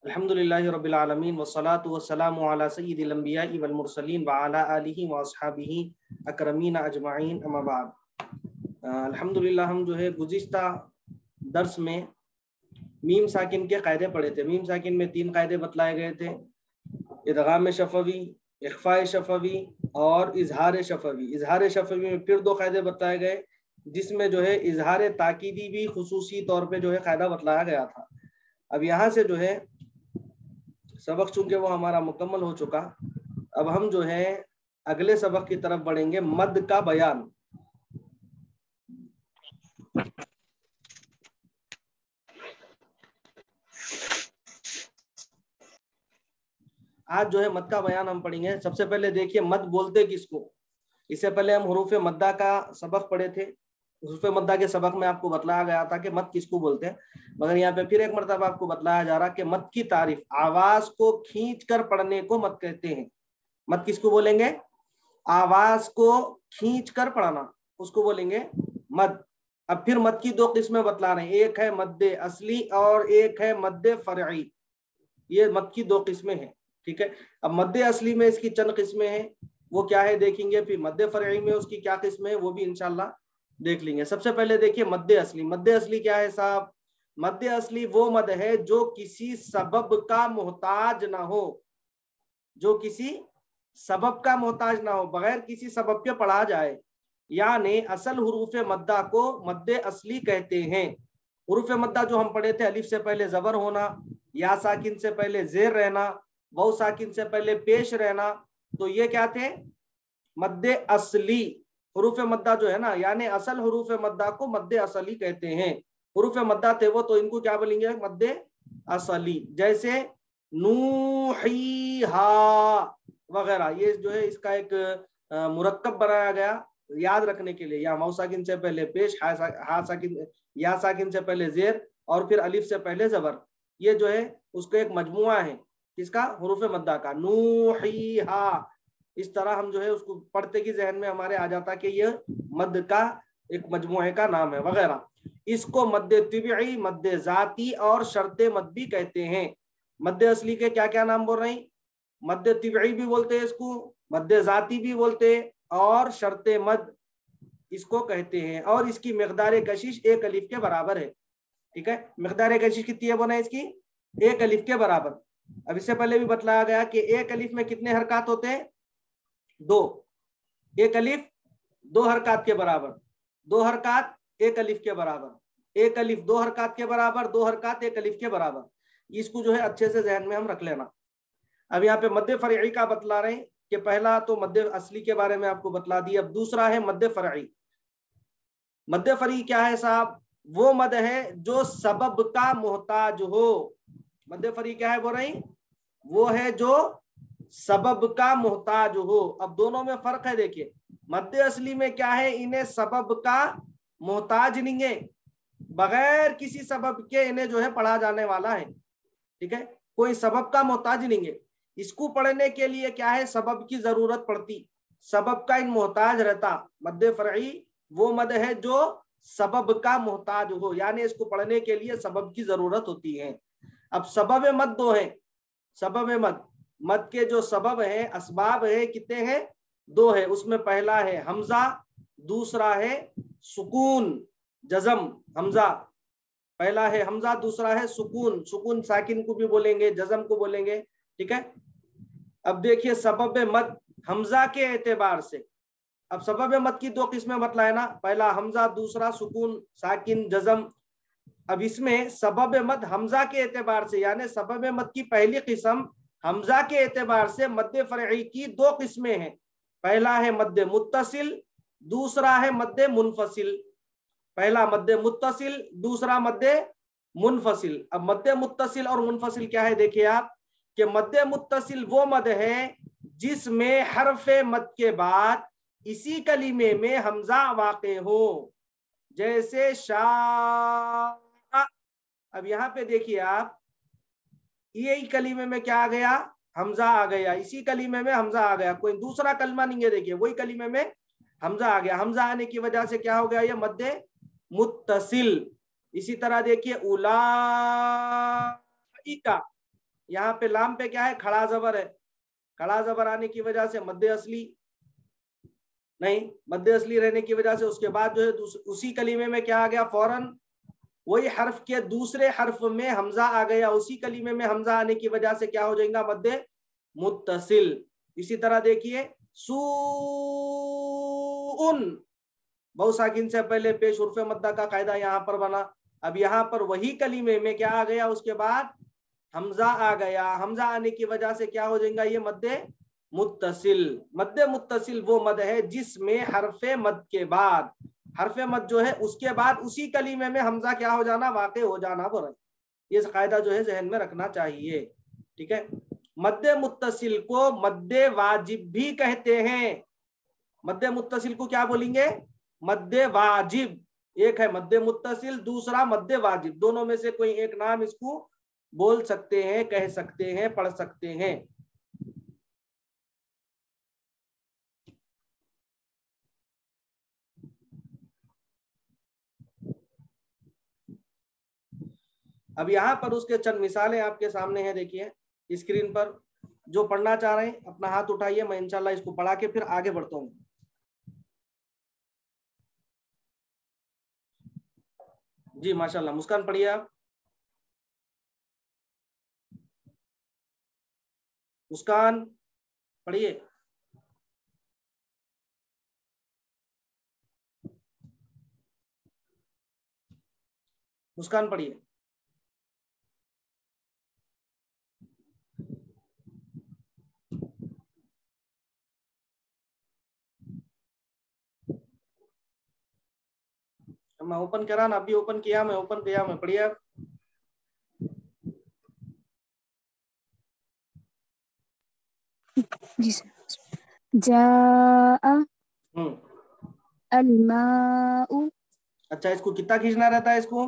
الحمدللہ رب العالمین والصلاة والسلام علی سید الانبیاء والمرسلین وعلی آلہ واصحابہ اکرمین اجمعین اما بعد۔ الحمدللہ ہم جو ہے گزشتہ درس میں میم ساکن کے قاعدے پڑھے تھے۔ میم ساکن میں 3 قاعدے بتلائے گئے تھے: ادغام شفوی، اخفاء شفوی اور اظہار شفوی۔ اظہار شفوی میں پھر 2 قاعدے بتلائے گئے، جس میں جو ہے اظہار تاکیدی بھی خصوصی طور پہ جو ہے قاعدہ بتلایا گیا تھا۔ اب یہاں سے جو ہے سبق چونکہ وہ ہمارا مکمل ہو چکا، اب ہم جو ہے اگلے سبق کی طرف بڑھیں گے، مد کا بیان۔ آج جو ہے مد کا بیان ہم پڑھیں گے۔ سب سے پہلے دیکھیے مد بولتے کس کو۔ اس سے پہلے ہم حروف مدہ کا سبق پڑھے تھے۔ حروف مدہ کے سبق میں آپ کو بتلایا گیا تھا کہ مد کس کو بولتے ہیں، مگر یہاں پہ پھر ایک مرتبہ آپ کو بتلایا جا رہا کہ مد کی تعریف آواز کو کھینچ کر پڑھنے کو مد کہتے ہیں۔ مد کس کو بولیں گے؟ آواز کو کھینچ کر پڑھنا، اس کو بولیں گے مد۔ اب پھر مد کی 2 قسمیں بتلا رہے ہیں، ایک ہے مد اصلی اور ایک ہے مد فرعی۔ یہ مد کی 2 قسمیں ہیں، ٹھیک ہے۔ اب مد اصلی میں اس کی چند قسمیں ہیں، وہ کیا ہے دیکھیں گے، پھر مد فرعی میں اس کی کیا قسمیں ہیں وہ بھی انشاءاللہ دیکھ لیں گے۔ سب سے پہلے دیکھیے مد اصلی۔ مد اصلی کیا ہے صاحب؟ مد اصلی وہ مد ہے جو کسی سبب کا محتاج نہ ہو، جو کسی سبب کا محتاج نہ ہو، بغیر کسی سبب کے پڑھا جائے، یعنی اصل حروف مدہ کو مد اصلی کہتے ہیں۔ حروف مدہ جو ہم پڑھے تھے، الف سے پہلے زبر ہونا، یا ساکن سے پہلے زیر رہنا، واو ساکن سے پہلے پیش رہنا، تو یہ کیا تھے؟ مد اصلی حروف مدہ جو ہے نا، یعنی اصل حروف مدہ کو مد اصلی کہتے ہیں۔ حروف مدہ تھے وہ، تو ان کو کیا بولیں گے؟ مد اصلی۔ جیسے نوحیہا وغیرہ، یہ جو ہے اس کا ایک مرکب بنایا گیا یاد رکھنے کے لیے، یا واو ساکن سے پہلے پیش، ہا ساکن، یا ساکن سے پہلے زیر، اور پھر الف سے پہلے زبر۔ یہ جو ہے اس کا ایک مجموعہ ہے، اس کا حروف مدہ کا، نوحیہا۔ اس طرح ہم جو ہے اس کو پڑھتے کی ذہن میں ہمارے آ جاتا کہ یہ مد کا ایک مجموعے کا نام ہے وغیرہ۔ اس کو مد طبعی، مد ذاتی اور شرط مد بھی کہتے ہیں۔ مد اصلی کے کیا کیا نام بول رہے ہیں؟ مد طبعی بھی بولتے ہیں اس کو، مد ذاتی بھی بولتے ہیں، اور شرط مد اس کو کہتے ہیں۔ اور اس کی مقدار کشش 1 الف کے برابر ہے، ٹھیک ہے۔ مقدار کشش کتنی ہے بنا اس کی؟ 1 الف کے برابر۔ اب اس سے پہلے بھی بتلایا گیا کہ 1 الف میں کتنے حرکات ہوتے ہیں؟ 2۔ 1 الف 2 حرکات کے برابر، 2 حرکات 1 الف کے برابر، 1 الف 2 حرکات کے برابر، 2 حرکات 1 الف کے برابر۔ اس کو جو ہے اچھے سے ذہن میں ہم رکھ لینا۔ اب یہاں پہ مد فرعی کا بتلا رہے ہیں کہ پہلا تو مد اصلی کے بارے میں آپ کو بتلا دیا، اب دوسرا ہے مد فرعی۔ مد فرعی کیا ہے صاحب؟ وہ مد ہے جو سبب کا محتاج ہو۔ مد فرعی کیا ہے بول رہے ہیں؟ وہ ہے جو سبب کا محتاج ہو۔ اب دونوں میں فرق ہے، دیکھیے مد اصلی میں کیا ہے، انہیں سبب کا محتاج نہیں ہے، بغیر کسی سبب کے انہیں جو ہے پڑھا جانے والا ہے، ٹھیک ہے۔ کوئی سبب کا محتاج نہیں ہے، اس کو پڑھنے کے لیے کیا ہے، سبب کی ضرورت پڑتی، سبب کا ان محتاج رہتا۔ مد فرعی وہ مد ہے جو سبب کا محتاج ہو، یعنی اس کو پڑھنے کے لیے سبب کی ضرورت ہوتی ہے۔ اب سبب مد 2 ہیں۔ سبب مد کے جو سبب ہیں، اسباب ہیں، کتنے ہیں؟ 2 ہے۔ اس میں پہلا ہے حمزہ، دوسرا ہے سکون جزم۔ حمزہ پہلا ہے حمزہ، دوسرا ہے سکون۔ سکون ساکن کو بھی بولیں گے، جزم کو بولیں گے، ٹھیک ہے۔ اب دیکھیے سبب مد حمزہ کے اعتبار سے، اب سبب مد کی 2 قسمیں بتلائے نا، پہلا حمزہ، دوسرا سکون ساکن جزم۔ اب اس میں سبب مد حمزہ کے اعتبار سے، یعنی سبب مد کی پہلی قسم حمزہ کے اعتبار سے مد فرعی کی 2 قسمیں ہیں۔ پہلا ہے مد متصل، دوسرا ہے مد منفصل۔ پہلا مد متصل، دوسرا مد منفصل۔ اب مد متصل اور منفصل کیا ہے دیکھیے آپ، کہ مد متصل وہ مد ہے جس میں حرف مد کے بعد اسی کلمے میں حمزہ واقع ہو، جیسے شاء۔ اب یہاں پہ دیکھیے آپ، یہی کلمے میں کیا آ گیا؟ حمزہ آ گیا، اسی کلمے میں حمزہ آ گیا، کوئی دوسرا کلمہ نہیں ہے، دیکھیے وہی کلمے میں حمزہ آ گیا۔ حمزہ آنے کی وجہ سے کیا ہو گیا؟ یہ مد متصل۔ اسی طرح دیکھیے اولئک، यहाँ पे लाम पे क्या है, खड़ा जबर है, खड़ा जबर आने की वजह से मध्य असली नहीं, मध्य असली रहने की वजह से उसके बाद जो है उसी कलीमे में क्या आ गया, फौरन वही हर्फ के दूसरे हर्फ में हमजा आ गया, उसी कलीमे में हमजा आने की वजह से क्या हो जाएगा, मध्य मुत्तसिल। इसी तरह देखिए सूउन, बहु साकिन से पहले पेश उर्फे मद्दा का कायदा यहाँ पर बना। अब यहाँ पर वही कलीमे में क्या आ गया, उसके बाद हमजा आ गया, हमजा आने की वजह से क्या हो जाएगा, ये मद्दे मुत्तसिल। मद्दे मुत्तसिल वो मद है जिसमें हरफे मद के बाद, हरफे मद जो है उसके बाद उसी कलीमे में हमजा क्या हो जाना, वाक़े हो जाना। बोल ये कायदा जो है जहन में रखना चाहिए, ठीक है। मद्दे मुत्तसिल को मद्दे वाजिब भी कहते हैं। मद्दे मुत्तसिल को क्या बोलेंगे, मद्दे वाजिब। एक है मद्दे मुत्तसिल, दूसरा मद्दे वाजिब, दोनों में से कोई एक नाम इसको बोल सकते हैं, कह सकते हैं, पढ़ सकते हैं। अब यहाँ पर उसके चंद मिसालें आपके सामने हैं, देखिए स्क्रीन पर। जो पढ़ना चाह रहे हैं अपना हाथ उठाइए, मैं इंशाल्लाह इसको पढ़ा के फिर आगे बढ़ता हूँ। जी माशाल्लाह, मुस्कान पढ़िए आप। मुस्कान पढ़िए। मुस्कान पढ़िए। मैं ओपन करा ना, अभी ओपन किया, मैं ओपन किया, मैं पढ़िए आप। जी सर। जाआ अलमाउ। अच्छा, इसको कितना खींचना रहता है, इसको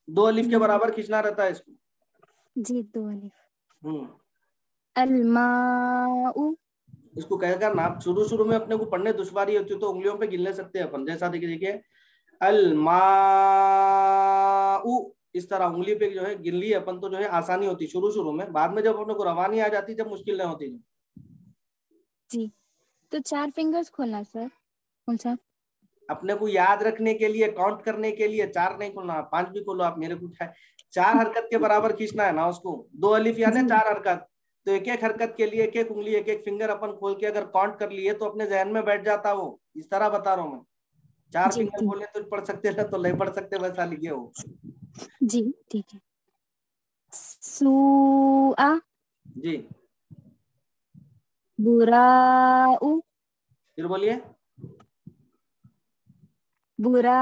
2 अलिफ के बराबर खींचना रहता है इसको। जी 2 अलिफ। हम्म अलमाउ। इसको क्या करना, आप शुरू में अपने को पढ़ने दुश्वारी होती है तो उंगलियों पे गिन ले सकते हैं अपन। जैसा देखिए, देखिए अलमाउ, इस तरह उंगली पे जो है गिन लिए अपन तो जो है आसानी होती शुरू में। बाद में जब अपने को रवानी आ जाती, जब मुश्किल नहीं होती। जी, तो 4 फिंगर्स खोलना सर, कौन सा? अपने को याद रखने के लिए, काउंट करने के लिए 4 नहीं खोलना, 5 भी खोलो आप, मेरे को क्या है। 4 हरकत के बराबर खींचना है ना उसको। 2 अलिफ यानी 4 हरकत, तो एक एक हरकत के लिए एक एक उंगली, एक एक फिंगर अपन खोल के अगर काउंट कर लिए तो अपने जहन में बैठ जाता वो। इस तरह बता रहा हूँ मैं। 4 जी फिंगर बोले तो पढ़ सकते ना, तो नहीं पढ़ सकते, वैसा लिखे हो। जी ठीक है। सुआ। जी बुराउ। फिर बोलिए। बुरा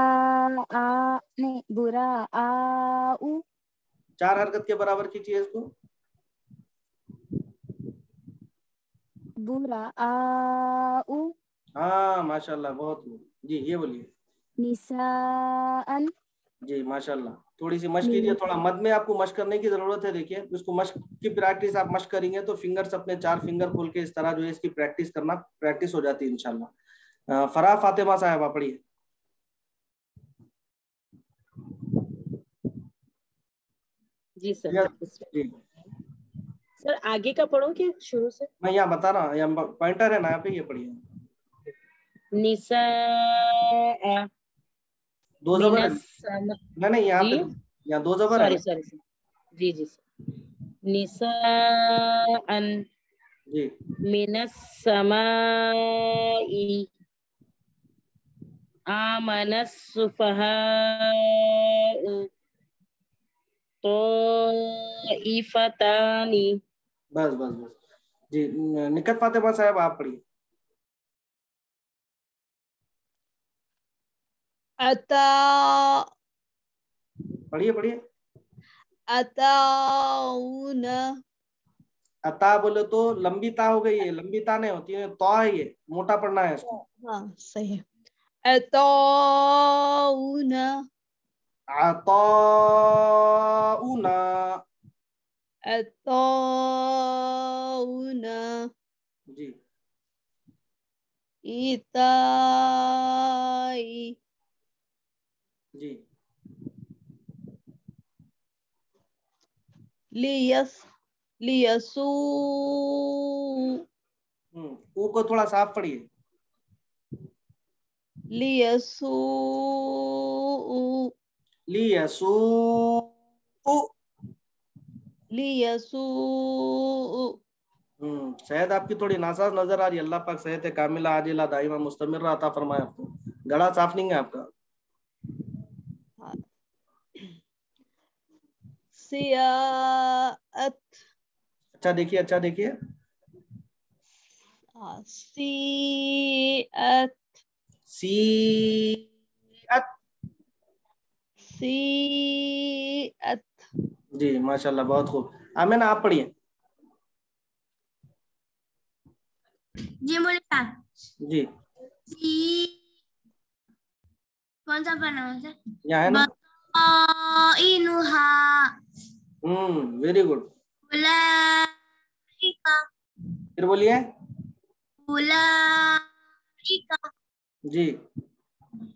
आ नहीं, बुरा आउ। 4 हरकत के बराबर खींचिए इसको। बुरा आउ। हाँ माशाल्लाह, बहुत खूब। जी ये बोलिए। निसाअन। जी माशाल्लाह, थोड़ी सी मश्क कीजिए, थोड़ा मद में आपको मश्क करने की जरूरत है। देखिए इसको मश्क की प्रैक्टिस आप मश्क करेंगे तो फिंगर्स अपने 4 फिंगर खोल के इस तरह जो है इसकी प्रैक्टिस करना, प्रैक्टिस हो जाती है इंशाल्लाह। फराह फातिमा साहब आप पढ़िए। जी सर। जी सर आगे का पढ़ो कि शुरू से? मैं यहाँ बता रहा हूँ, यहाँ पॉइंटर है ना, यहाँ पे ये पढ़िए। निसा 2 जबर है। नहीं यहाँ जी पे, यहाँ 2 जबर है सॉरी ना। Sorry sir. जी जी सर। निसाअन जी मिनस समाई आमनस सुफहाउ तोइफतानी। बस बस बस। जी निकत फातिमा साहब आप पढ़िए। अता पढ़िए पढ़िए। अताउना। अता बोले तो लंबी ता हो गई है, लंबी ता नहीं होती है, तो है, ये मोटा पढ़ना है इसको। हाँ सही है। अताउना। अताउना। अताउना। जी इताई। जी लियसू ऊ को थोड़ा साफ पढ़िए। लियसू लियसू लियसू शायद आपकी थोड़ी नासाज नजर आ रही है। अल्लाह पाक सेहत कामिला आजिला दाइमा मुस्तमिर अता फरमाए आपको। गला साफ नहीं है आपका। सियाअत अच्छा देखिए, अच्छा देखिए। सीअत सीअत। सीअत जी माशाल्लाह, बहुत खूब। आमिना आप पढ़िए। जी बोले जी सी कौन सा पढ़ना है सर? यहाँ है ना। इनुहा वेरी गुड। उलाइका फिर बोलिए। उलाइका जी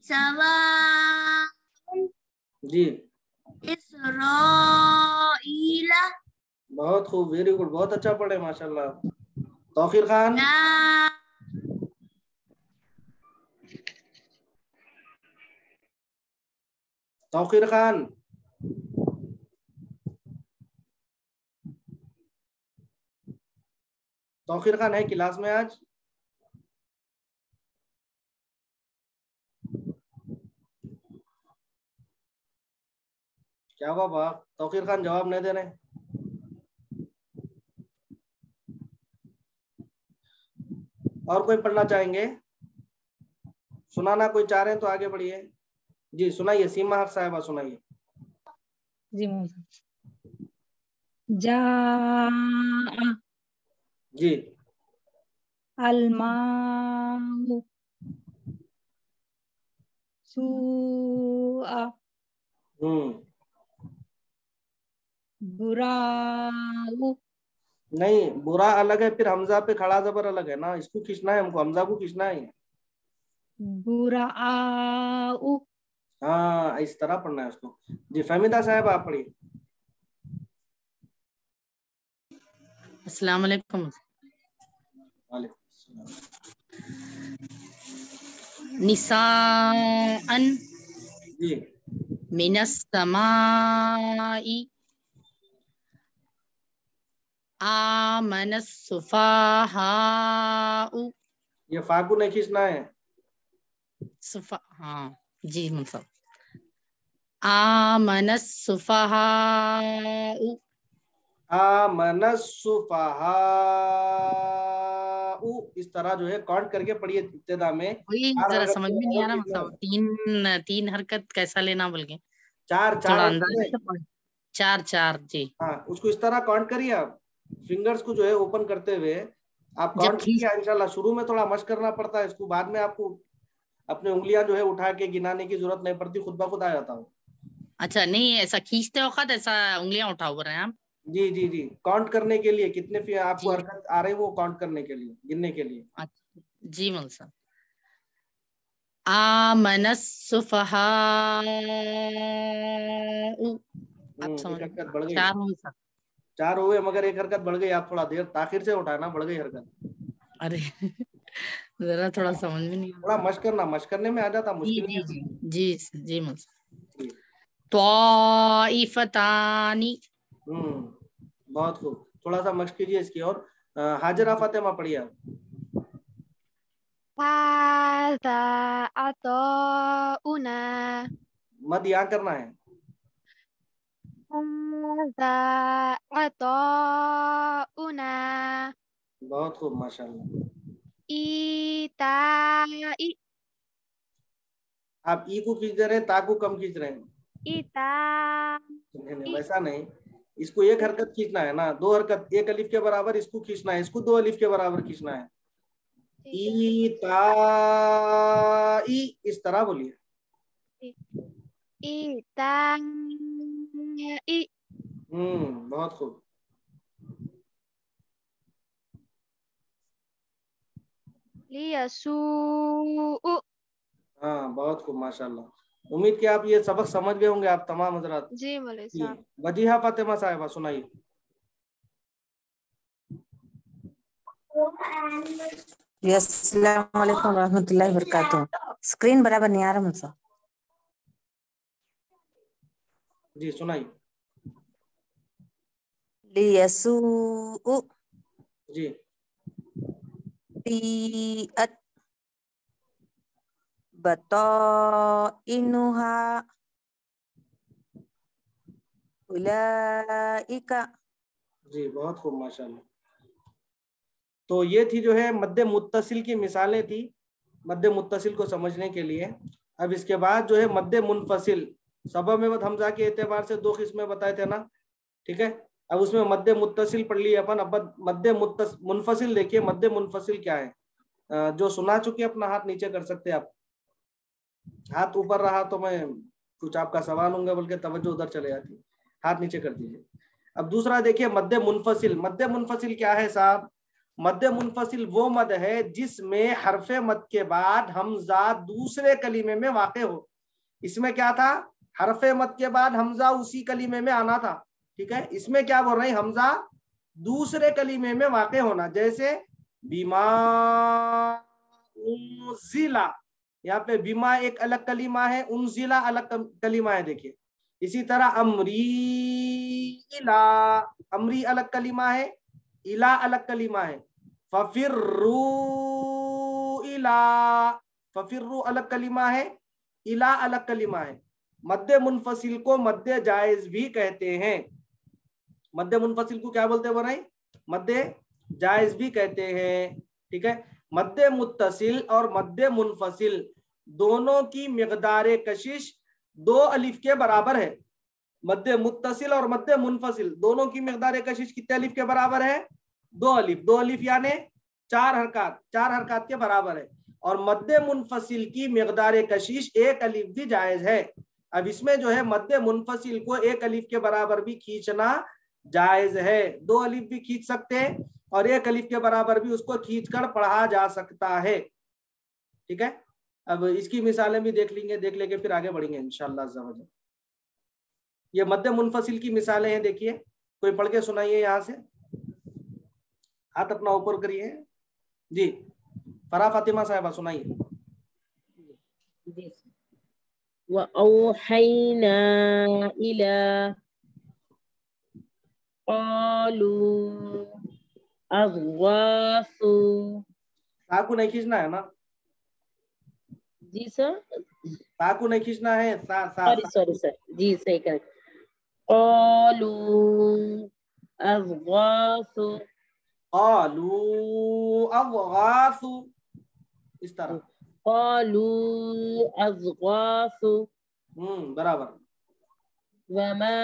सवाउन जी इसराइला बहुत खूब, वेरी गुड, बहुत अच्छा पढ़े माशाल्लाह। तौकीर खान। तौकीर खान। तौकीर खान है क्लास में आज? क्या हुआ बाप, तौकीर खान जवाब नहीं दे रहे? और कोई पढ़ना चाहेंगे? सुनाना कोई चाह रहे हैं तो आगे बढ़िए। जी सुनाइए, सीमा हक साहिबा सुनाइए। जी जा जी अलमाउ सुआ बुराउ नहीं, बुरा अलग है, फिर हमजा पे खड़ा जबर अलग है ना, इसको खींचना है हमको, हमजा को खींचना है। बुराउ हाँ इस तरह पढ़ना है उसको। जी फहमीदा साहब आप पढ़िए। अस्सलाम वालेकुम। निसाअन जी मिनस समाई आमनस सुफाहाउ। ये फाकू नहीं खींचना है। सुफा, हाँ जी मतलब आमनस सुफाहाउ। आमनस्सुफहाउ, इस तरह जो है काउंट करके पढ़िए इब्तिदा में। वही चार जरा हरकत समझ के में नहीं आ बराबर रहा, खींचना मतलब है। तीन तीन हरकत कैसा लेना बोल के चार चार थोड़ा हरकत अंदाजे है। से पढ़। चार चार जी। हाँ उसको इस तरह काउंट करिए आप, फिंगर्स को जो है ओपन करते हुए आप जब काउंट खींच, कीजिए। इंशाल्लाह शुरू में थोड़ा मशक करना पड़ता है, इसको बाद में आपको अपने उंगलियां जो है उठा के गिनाने की जरूरत नहीं पड़ती, खुद ब खुद आ जाता हूँ। अच्छा नहीं ऐसा खींचते वक्त ऐसा उंगलियां उठाओ बोल रहे हैं आप? जी जी जी, काउंट करने के लिए कितने आपको जी हरकत आ रही है वो काउंट करने के लिए, गिनने के लिए। अच्छा जी मौलवी साहब। आमनस सुफहाउ, आप समझ एक हरकत बढ़ गई। चार हुए साहब। चार हुए मगर एक हरकत बढ़ गई, आप थोड़ा देर ताखिर से उठाना, बढ़ गई हरकत। अरे जरा थोड़ा समझ में नहीं आ थोड़ा मशक करना, मशक करने में आ जाता, जी मुश्किल जी नहीं जी है। जी जी मौलवी। जी त्वाइफतानी। बहुत खूब, थोड़ा सा मशक कीजिए इसकी। और हाजिरा फातिमा पढ़िए आप। हाज़ा अताउना मद यहाँ करना है। हाज़ा अताउना बहुत खूब माशाल्लाह। इताई आप ई को खींच दे रहे हैं, ता को कम खींच रहे हैं। इता नहीं वैसा नहीं, इसको एक हरकत खींचना है ना, दो हरकत, एक अलिफ के बराबर इसको खींचना है, इसको दो अलिफ के बराबर खींचना है। ई ता ई, इस तरह बोलिए। इताई बहुत खूब। लियसू हाँ बहुत खूब माशाल्लाह। امید کہ آپ یہ سبق سمجھ گئے ہوں گے آپ تمام حضرات. جی مولوی جی صاحب. وجیحہ فاطمہ صاحبہ سنائیے. السلام علیکم ورحمۃ اللہ وبرکاتہ. اسکرین برابر نہیں آ رہا مجھ سے. جی سنائیے. لیسوء جی بیئت بطائنها اولئک. جی بہت خوب ماشاءاللہ. تو یہ تھی جو ہے مد متصل کی مثالیں تھی مد متصل کو سمجھنے کے لیے. اب اس کے بعد جو ہے مد منفصل سبب میں حمزہ کے اعتبار سے 2 قسمیں بتائے تھے نا, ٹھیک ہے. اب اس میں مد متصل پڑھ لیے اپن. اب مد منفصل دیکھیے مد منفصل کیا ہے. جو سنا چکے اپنا ہاتھ نیچے کر سکتے آپ. ہاتھ اوپر رہا تو میں کچھ آپ کا سوال ہوں گا بلکہ توجہ ادھر چلے جاتی. ہاتھ نیچے کر دیجیے. اب دوسرا دیکھیے مد منفصل. مد منفصل کیا ہے صاحب؟ مد منفصل وہ مد ہے جس میں حرف مد کے بعد حمزہ دوسرے کلمے میں واقع ہو. اس میں کیا تھا؟ حرف مد کے بعد حمزہ اسی کلمے میں آنا تھا, ٹھیک ہے. اس میں کیا بول رہے ہیں؟ حمزہ دوسرے کلمے میں واقع ہونا. جیسے بیما انزلہ, یہاں پہ بیما ایک الگ کلمہ ہے, انزلہ الگ کلمہ ہے. دیکھیے اسی طرح امری الہ, امری الگ کلمہ ہے, الہ الگ کلمہ ہے. ففروا الہ, ففروا الگ کلمہ ہے, الہ الگ کلمہ ہے. مد منفصل کو مد جائز بھی کہتے ہیں. مد منفصل کو کیا بولتے ہیں بھائی؟ مد جائز بھی کہتے ہیں, ٹھیک ہے. مد متصل اور مد منفصل دونوں کی مقدار کشش 2 الف کے برابر ہے. مد متصل اور مد منفصل دونوں کی مقدار کشش کتنے الف کے برابر ہے؟ 2 الف. 2 الف یعنی 4 حرکات, 4 حرکات کے برابر ہے. اور مد منفصل کی مقدار کشش 1 الف بھی جائز ہے. اب اس میں جو ہے مد منفصل کو 1 الف کے برابر بھی کھینچنا جائز ہے. 2 الف بھی کھینچ سکتے ہیں اور 1 الف کے برابر بھی اس کو کھینچ کر پڑھا جا سکتا ہے, ٹھیک ہے. اب اس کی مثالیں بھی دیکھ لیں گے پھر آگے بڑھیں گے انشاءاللہ عز و جل. یہ مد منفصل کی مثالیں ہیں. دیکھیے کوئی پڑھ کے سنائیے یہاں سے, ہاتھ اپنا اوپر کریے. جی فرا فاطمہ صاحبہ سنائیے. جی وَأَوْحَيْنَا إِلَى قَالُوا أَغْوَاثُ. تا کو نہیں کھینچنا ہے نا, جی سر, تا کو نہیں کھینچنا ہے, سوری سر, جی صحیح کریکٹ. قَالُوا أَغْوَاثُ. قالوا اضغاث, اس طرح. قَالُوا أَضْغَاثُ برابر. وَمَا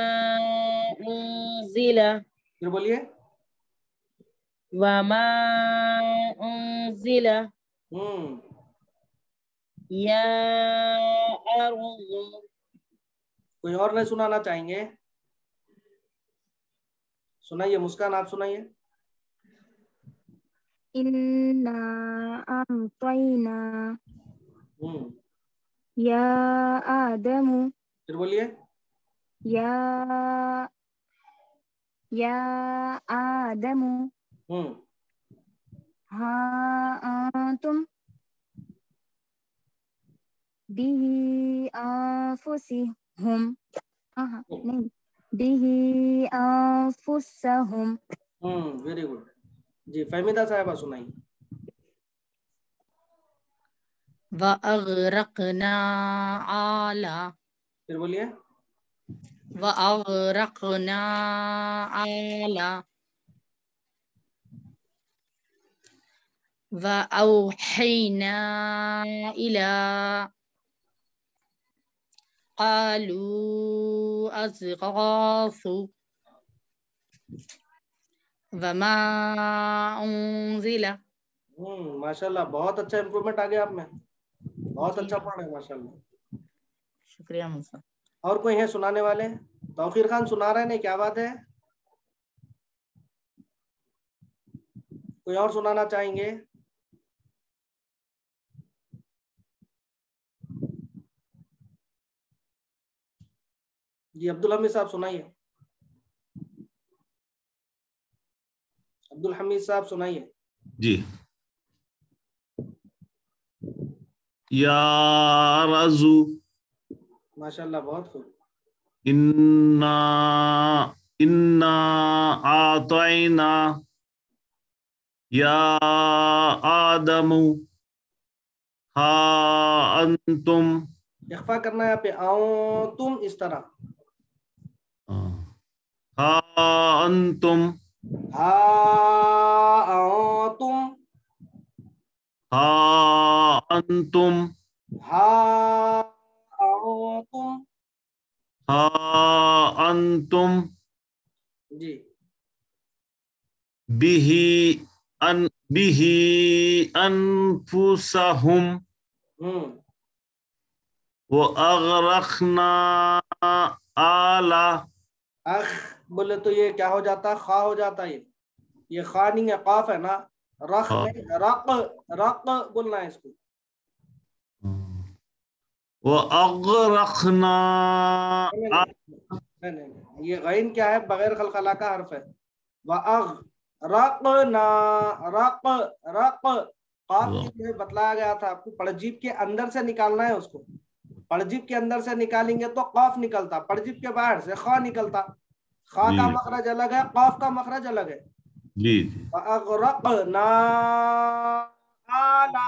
أُنزِلَ. پھر بولیے. وَمَا أُنزِلَ يَا أَرْضُ. کوئی اور نہیں سنانا چاہیں گے؟ سنائیے مسکان, آپ سنائیے. انا اعطینا یا آدم. پھر بولیے. یا آدم ہاں انتم به انفسہم, نہیں به انفسہم. Very good. جی فہمیدہ صاحبہ سنائیے. وَأَغْرَقْنَا آلَ. پھر بولیے. وَأَغْرَقْنَا آلَ. وَأَوْحَيْنَا إِلَى قَالُوا أَضْغَاثُ. وَمَا أُنزِلَ. ماشاءاللہ بہت اچھا امپرومنٹ آ گیا آپ میں, بہت اچھا پڑھ رہے ہیں ماشاءاللہ. شکریہ موسیٰ. اور کوئی ہے سنانے والے؟ توقیر خان سنا رہے ہیں, کیا بات ہے؟ کوئی اور سنانا چاہیں گے؟ जी अब्दुल हमीद साहब सुनाइए। अब्दुल हमीद साहब सुनाइए। जी। या रजू माशाल्लाह बहुत खूब। इन्ना इन्ना आतैना या आदमु हा अंतुम। इख्फा करना है यहाँ पे, आओ तुम इस तरह, हा अंतुम हा आओ तुम, हा अंतुम हा आओ तुम। हा अंतुम जी बिही अनफुसहुम व अगरखना आला। अख बोले तो ये क्या हो जाता, खा हो जाता। ये खा नहीं है, काफ है ना, रख नहीं, रक रक बोलना है इसको। व अगरखना नहीं, ये गैन क्या है, बगैर खलखला का हर्फ है। व अग रक ना रक रक, काफ की जो है बतलाया गया था आपको, पड़जीब के अंदर से निकालना है उसको। पड़जीब के अंदर से निकालेंगे तो काफ निकलता, पड़जीब के बाहर से खा निकलता। खा का मखरज अलग है, काफ का मखरज अलग है। जी अगरकना आला,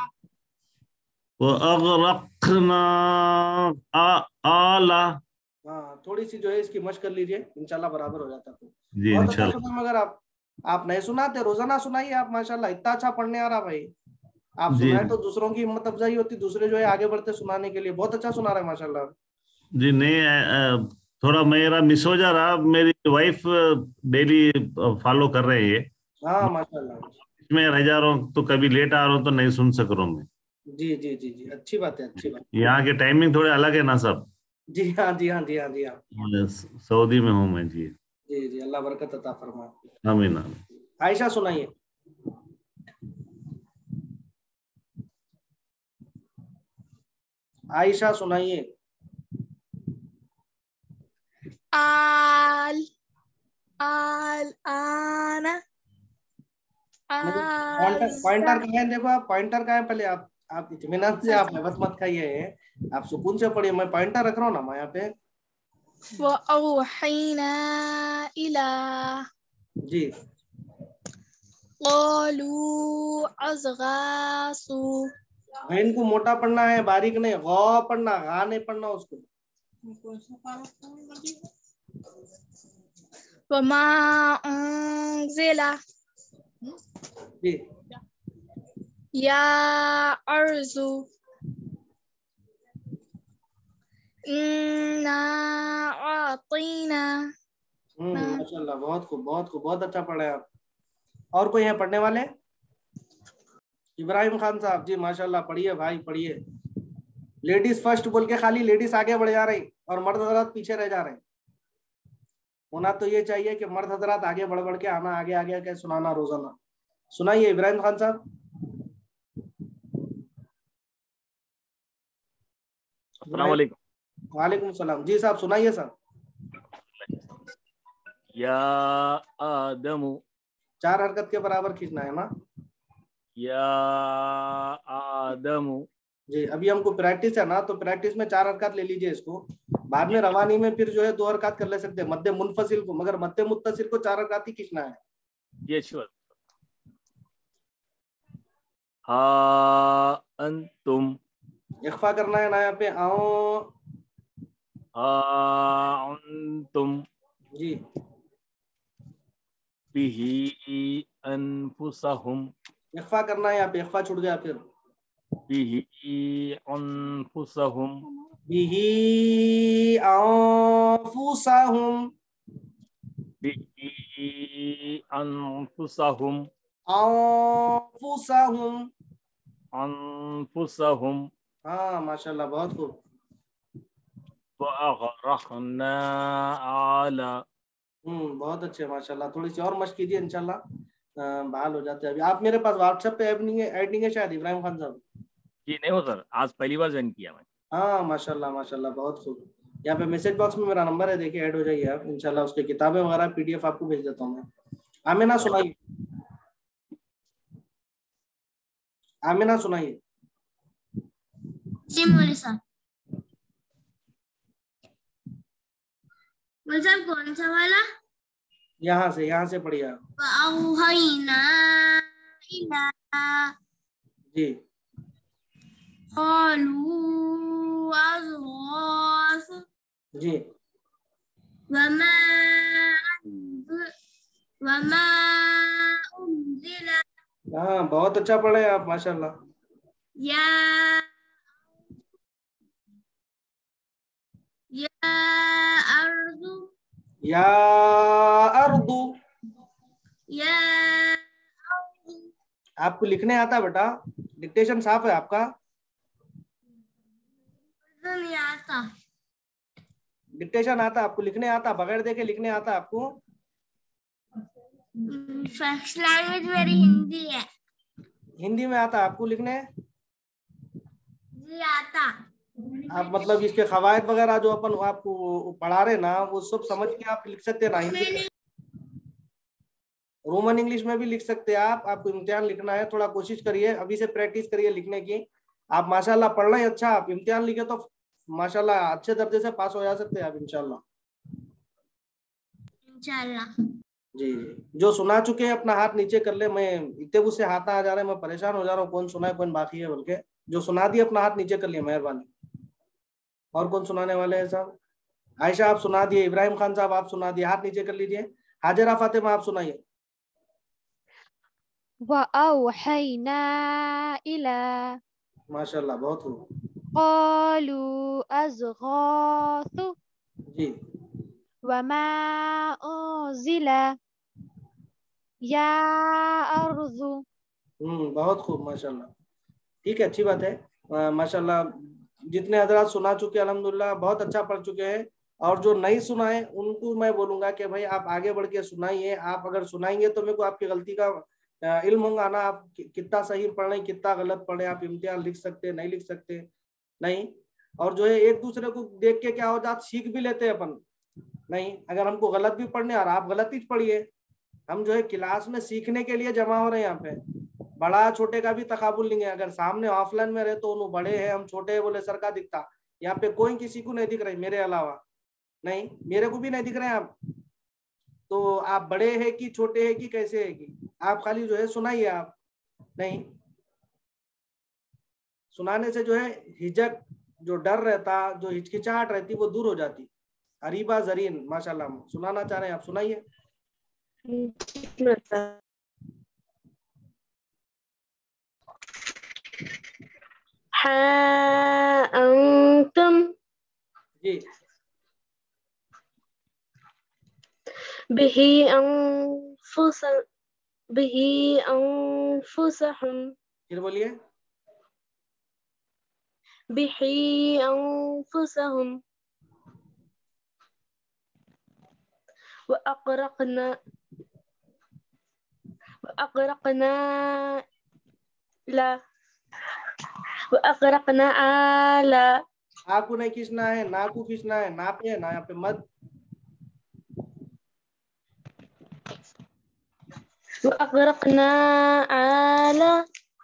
व अगरखना आला। हाँ थोड़ी सी जो है इसकी मशक कर लीजिए, इंशाल्लाह बराबर हो जाता है। जी बहुत अच्छा इंशाल्लाह। सुना, मगर आप नहीं सुनाते, रोजाना सुनाइए आप, माशाल्लाह इतना अच्छा पढ़ने आ रहा भाई। आप जी सुनाए तो दूसरों की हिम्मत अफजाई होती, दूसरे जो है आगे बढ़ते सुनाने के लिए। बहुत अच्छा सुना रहे हैं माशाल्लाह। जी नहीं, थोड़ा मेरा मिस हो जा रहा, मेरी वाइफ डेली फॉलो कर रहे हैं। हाँ माशाल्लाह। इसमें रह जा रहा हूँ तो कभी लेट आ रहा हूँ तो नहीं सुन सक रहा हूँ मैं। जी जी जी जी, अच्छी बात है, अच्छी बात। यहाँ के टाइमिंग थोड़े अलग है ना सब। जी हाँ जी हाँ जी हाँ जी हाँ सऊदी में हूँ मैं। जी जी जी, अल्लाह बरकत अता फरमाए। आमीन आमीन। आयशा सुनाइए। आयशा सुनाइए। आल आल आना पॉइंटर कहाँ है, देखो आप पॉइंटर कहाँ है, पहले आप इत्मीनान से, आप नबत मत खाइए, आप सुकून से पढ़िए। मैं पॉइंटर रख रहा हूँ ना मैं यहाँ पे। वअौहैना इला जी क़ालू अज़गासु। गैन को मोटा पढ़ना है, बारीक नहीं, गौ पढ़ना, गा नहीं पढ़ना उसको। वमा उन्ज़िला जी या अर्ज़ु इन्ना आतीना। माशाल्लाह बहुत खूब, बहुत खूब, बहुत अच्छा पढ़े आप। और कोई है पढ़ने वाले? इब्राहिम खान साहब जी माशाल्लाह, पढ़िए भाई पढ़िए। लेडीज फर्स्ट बोल के खाली लेडीज आगे बढ़ जा रही और मर्द हजरात पीछे रह जा रहे। होना तो ये चाहिए कि मर्द हजरात आगे बढ़ बढ़ के आना, आगे आगे के सुनाना रोजाना। सुनाइए इब्राहिम खान साहब। वालेकुम सलाम। जी साहब सुनाइए साहब। या आदमु, 4 हरकत के बराबर खींचना है ना। या आदमु। जी अभी हमको प्रैक्टिस है ना, तो प्रैक्टिस में 4 हरकत ले लीजिए इसको। बाद में रवानी में फिर जो है 2 हरकत कर ले सकते हैं, मध्य मुनफसिल को, मगर मध्य मुत्तसिल को 4 हरकत ही खींचना है। ये श्योर। हा अंतुम, इख्फा करना है ना यहाँ पे, आओ। हा अंतुम जी बिही अनफुसहुम, इख्फा करना है यहाँ पे, इख्फा छूट गया फिर। बिही अनफुसहुम, बिही अंफुसहुम, बिही अनफुसहुम, अंफुसहुम। अनफुसहुम हाँ माशाल्लाह बहुत खूब। वअग़रक़ना आला। बहुत अच्छे माशाल्लाह। थोड़ी सी और मशक कीजिए, इंशाल्लाह बहाल हो जाते हैं। अभी आप मेरे पास व्हाट्सएप पे ऐड नहीं है शायद इब्राहिम खान साहब? जी नहीं हो सर, आज पहली बार ज्वाइन किया मैं। हाँ माशाल्लाह माशाल्लाह बहुत खूब। यहाँ पे मैसेज बॉक्स में मेरा नंबर है, देखिए ऐड हो जाइए आप, इंशाल्लाह उसकी किताबें वगैरह PDF आपको भेज देता हूँ मैं। आमिना सुनाइए, आमिना सुनाइए। जी मौलवी साहब। मौलवी साहब कौन सा वाला? यहाँ से पढ़िए आप। वअौहैना इला जी क़ालू अज़ग़ास जी वमा वमा उन्ज़िला हाँ, बहुत अच्छा पढ़े आप माशाल्लाह। या अर्दु या अर्दु, या आपको लिखने आता है बेटा? डिक्टेशन साफ है आपका? नहीं आता। डिक्टेशन आता आपको? लिखने आता? बगैर देखे लिखने आता आपको? फर्स्ट लैंग्वेज मेरी हिंदी है। हिंदी में आता आपको लिखने? जी आता। आप मतलब इसके कवायद वगैरह जो अपन आपको पढ़ा रहे ना, वो सब समझ के आप लिख सकते हैं ना हिंदी में? रोमन इंग्लिश में भी लिख सकते हैं आप। आपको इम्तिहान लिखना है, थोड़ा कोशिश करिए, अभी से प्रैक्टिस करिए लिखने की। आप माशाल्लाह पढ़ रहे हैं अच्छा, आप इम्तिहान लिखे तो माशाल्लाह अच्छे दर्जे से पास हो जा सकते हैं आप इंशाल्लाह। इंशाल्लाह। जी जी, जो सुना चुके हैं अपना हाथ नीचे कर ले। मैं इतने से हाथ आ जा रहे हैं, मैं परेशान हो जा रहा हूँ, कौन सुना है कौन बाकी है बोल के। जो सुना दिए अपना हाथ नीचे कर लिए, मेहरबानी। और कौन सुनाने वाले हैं साहब? आयशा आप सुना दिए, इब्राहिम खान साहब आप सुना दिए, हाथ नीचे कर लीजिए। हाजिरा फातिमा आप सुनाइए। वअौहैना इला माशाल्लाह, बहुत खूब। क़ालू अज़ग़ासु जी वमा उन्ज़िला या अर्ज़ु। बहुत खूब माशाल्लाह। ठीक है, अच्छी बात है। माशाल्लाह जितने हजरात सुना चुके हैं अल्हम्दुलिल्लाह बहुत अच्छा पढ़ चुके हैं, और जो नहीं सुनाए उनको मैं बोलूंगा कि भाई आप आगे बढ़ के सुनाइए। आप अगर सुनाएंगे तो मेरे को आपकी गलती का इल्म होगा ना, आप कितना सही पढ़ रहे हैं कितना गलत पढ़े। आप इम्तिहान लिख सकते नहीं लिख सकते नहीं, और जो है एक दूसरे को देख के क्या हो जाता, सीख भी लेते हैं अपन। नहीं, अगर हमको गलत भी पढ़ने और आप गलत ही पढ़िए, हम जो है क्लास में सीखने के लिए जमा हो रहे हैं यहाँ पे। बड़ा छोटे का भी तकाबुल नहीं है। अगर सामने ऑफलाइन में रहे तो उन्होंने बड़े हैं हम छोटे हैं बोले सर का दिखता। यहाँ पे कोई किसी को नहीं दिख रही मेरे अलावा, नहीं मेरे को भी नहीं दिख रहे हैं आप। तो आप बड़े हैं कि छोटे हैं कि कैसे है कि आप खाली जो है सुनाइए आप। नहीं, सुनाने से जो है हिजक, जो डर रहता, जो हिचकिचाहट रहती, वो दूर हो जाती। अरीबा जरीन माशाल्लाह सुनाना चाह रहे हैं आप, सुनाइए। हाँ अंतम जी बिही अंफुसहुम फिर बोलिए। बिही अंफुसहुम व अग़रक़ना आला। आपको नहीं खींचना है, ना को खींचना है, ना पे है ना यहाँ पे मत। वअग़रक़ना आला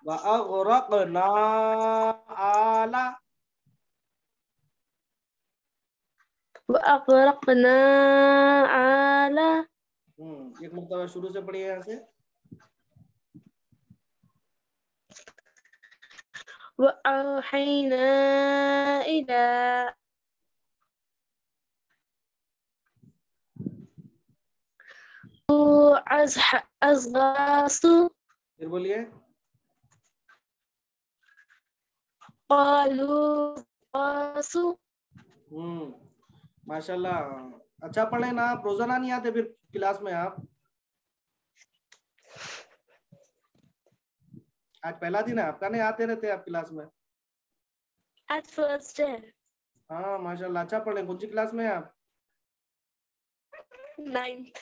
वअग़रक़ना आला वअग़रक़ना आला। एक मरतबा शुरू से पढ़िए यहाँ से। वअौहैना इला अज़ग़ासु। फिर बोलिए। क़ालू क़ासु। माशाल्लाह अच्छा पढ़े ना आप। रोजाना नहीं आते फिर क्लास में आप? आज पहला दिन है आपका, नहीं आते रहते आप क्लास में? आज फर्स्ट है। हाँ माशाल्लाह अच्छा पढ़े। कौन सी क्लास में है आप? 9th।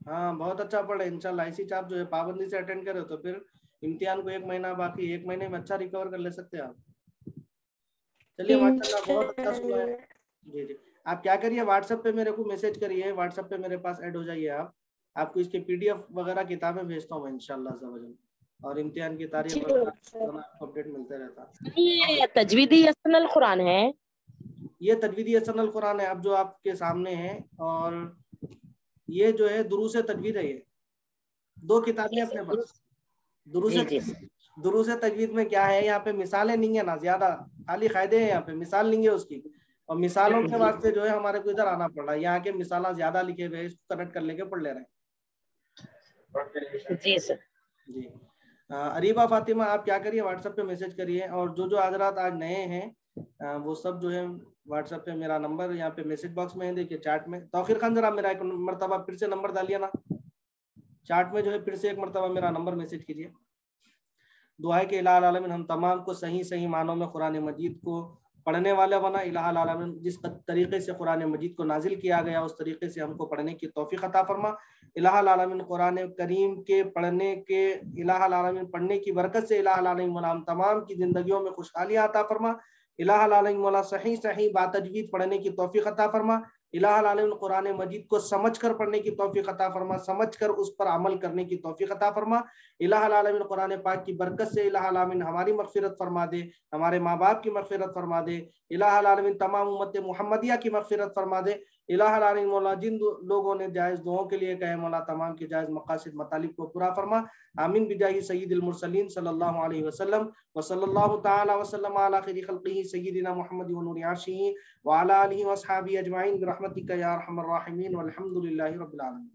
हाँ बहुत अच्छा पढ़े इंशाल्लाह। इसी आप जो है पाबंदी से अटेंड करे तो फिर इम्तिहान को 1 महीना बाकी, 1 महीने में अच्छा रिकवर कर ले सकते हैं आप। चलिए माशाल्लाह बहुत अच्छा सुना है। जी जी, آپ کیا کریے واٹس ایپ پہ میرے کو میسج کریے, واٹس ایپ پہ میرے پاس ایڈ ہو جائیے آپ کو اس کے PDF وغیرہ کتابیں بھیجتا ہوں میں انشاءاللہ عز و جل, اور امتحان کی تاریخ وغیرہ اپڈیٹ ملتے رہتا. یہ تجویدی حسن القرآن ہے, یہ تجویدی حسن القرآن ہے اب جو آپ کے سامنے ہے, اور یہ جو ہے دروس تجوید ہے. یہ 2 کتابیں اپنے پاس. دروس تجوید میں کیا ہے, یہاں پہ مثالیں نہیں ہیں نا زیادہ, خالی قاعدے ہیں, یہاں پہ مثال نہیں ہے اس کی, اور مثالوں کے واسطے جو ہے ہمارے کو ادھر آنا پڑ رہا ہے. یہاں کے مثالیں زیادہ لکھے ہوئے, اس کو کنیکٹ کر لے کے پڑھ لے رہے ہیں. جی سر. جی اریبہ فاطمہ آپ کیا کریے واٹس ایپ پہ میسج کریے, اور جو حضرات آج نئے ہیں وہ سب جو ہے واٹس ایپ پہ میرا نمبر یہاں پہ میسج باکس میں ہے, دیکھیے چیٹ میں. توقیر خان ذرا میرا ایک مرتبہ پھر سے نمبر ڈالیے نا چیٹ میں, جو ہے پھر سے ایک مرتبہ میرا نمبر میسج کیجیے. دعا ہے کہ الہ العالمین ہم تمام کو صحیح معنوں میں قرآن مجید کو پڑھنے والا بنا. الہ العالمین جس طریقے سے قرآن مجید کو نازل کیا گیا اس طریقے سے ہم کو پڑھنے کی توفیق عطا فرما. الہ العالمین قرآن کریم کے پڑھنے کے الہ العالمین پڑھنے کی برکت سے الہ العالمین مولا ہم تمام کی زندگیوں میں خوشحالیاں عطا فرما. الہ العالمین مولا صحیح باتجوید پڑھنے کی توفیق عطا فرما. الہ العالمین قرآن مجید کو سمجھ کر پڑھنے کی توفیق عطا فرما, سمجھ کر اس پر عمل کرنے کی توفیق عطا فرما. الہ العالمین قرآن پاک کی برکت سے الہ العالمین ہماری مغفرت فرما دے, ہمارے ماں باپ کی مغفرت فرما دے. الہ العالمین تمام امت محمدیہ کی مغفرت فرما دے. الہ العالمین مولا جن لوگوں نے جائز دعاؤں کے لیے کہے مولا تمام کے جائز مقاصد مطالب کو پورا فرما. آمین بجاہ سید المرسلین صلی اللہ علیہ وسلم وصلی اللہ تعالی وسلم علی خیر خلقہ سیدنا محمد و نور عرشہ وعلی آلہ واصحابہ اجمعین برحمتک یا ارحم الراحمین والحمد للہ رب العالمین.